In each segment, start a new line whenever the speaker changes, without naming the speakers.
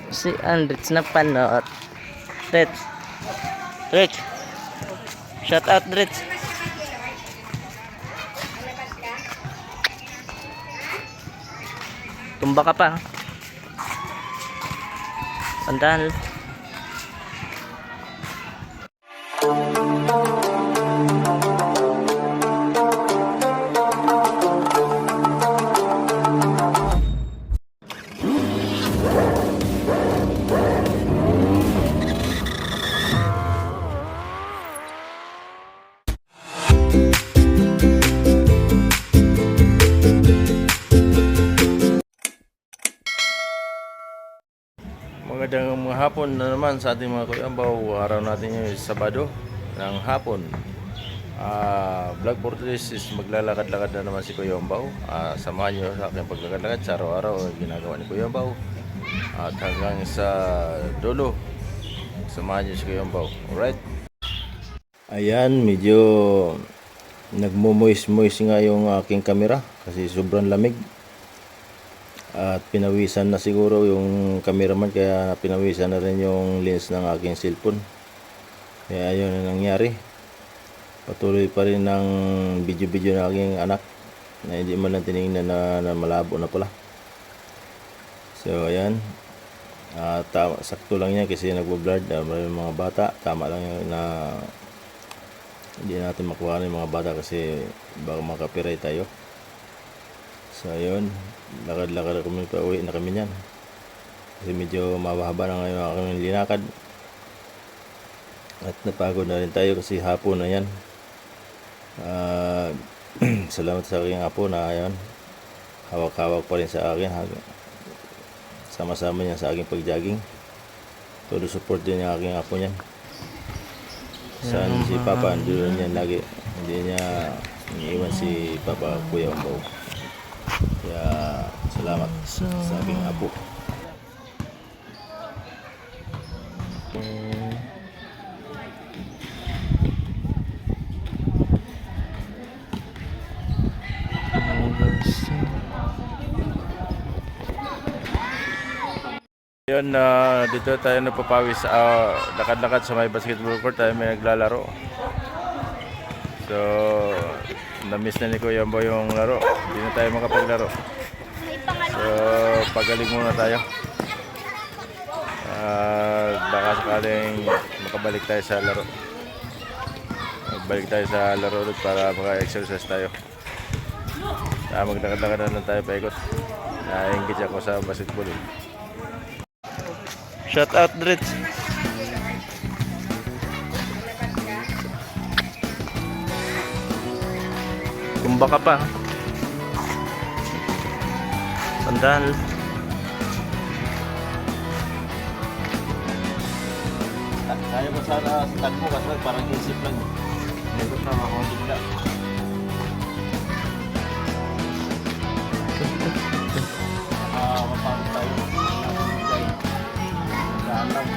Si Andrich na panot. Rich. Rich. Shout out, Rich. Tumba ka pa. Sandal.
Magandang mga hapon na naman sa ating mga kuyambaw. Araw natin yung Sabado ng hapon. Vlog for today is maglalakad-lakad na naman si Kuyambaw. Samahan nyo sa aking paglakad-lakad sa araw-araw ginagawa ni Kuyambaw. At hanggang sa dulo, samahan nyo si Kuyambaw. Alright? Ayan, medyo nagmumoist-moist nga yung aking camera kasi sobrang lamig. At pinawisan na siguro yung cameraman, kaya pinawisan na rin yung lens ng aking cellphone. Kaya yun ang nangyari. Patuloy pa rin ng video-video ng aking anak na hindi man lang tinignan na malabo na pala. So ayan, sakto lang yan kasi nagbo-blurred. Maraming mga bata, tama lang yun na hindi natin makuha ng mga bata kasi baka makapiright tayo. So ayun, lakad-lakad kami, pauwi na kami niyan kasi medyo mahaba na ngayon ang linakad at napagod na rin tayo kasi hapon na yan. Salamat sa aking apo na ayun, hawak-hawak pa rin sa akin, sama-sama niya sa aking pag-jogging. Todo support din yung aking apo niyan. Saan si Papa, andun yan lagi, hindi niya iniiwan si Papa Kuyambaw. Kaya salamat sa aking apo. Yun, dito tayo napapawis, lakad-lakad sa may basketball court tayo may naglalaro. So na-miss na ni Kuyambaw yung laro, hindi na tayo makapaglaro. So pagaling muna tayo. Baka sakaling makabalik tayo sa laro. Magbalik tayo sa laro ulit para maka-exercise tayo. Maglakad-lakad na lang tayo paikot. Na-engage ako sa basketball.
Shout out, Rich. Tumba ka pa. Sandal.
Kaya mo sana start mo kasi parang isip lang. Meron na ako bigla. Mapapagod tayo. Saan lang.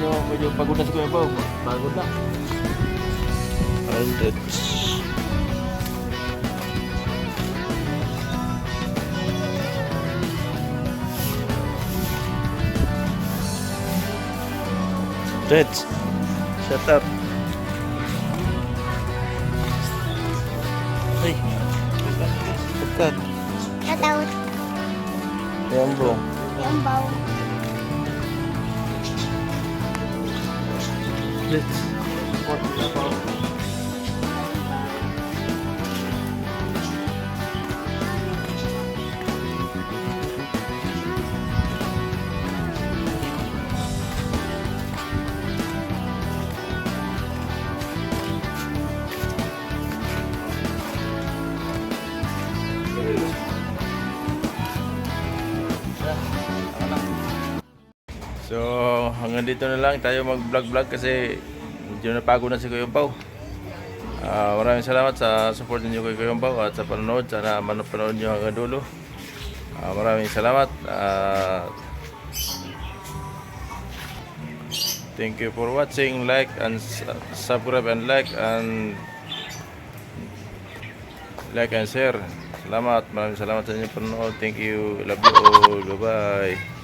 nyo, medyo pagod na si Kuya Pao. Pagod na.
100. Reds, shut up. Ay, pagkat.
Shoutout.
Yan bro.
Yung baw.
Reds.
So, hanggang dito na lang tayo mag-vlog-vlog kasi medyo napagod na si Kuya Pao. Maraming salamat sa support niyo kay Kuya Pao at sa panonood. Sana manood niyo hanggang dulo. Maraming salamat. Thank you for watching. Like and subscribe and like and share. Salamat. Maraming salamat sa inyong panonood. Thank you. Love you all. Bye-bye.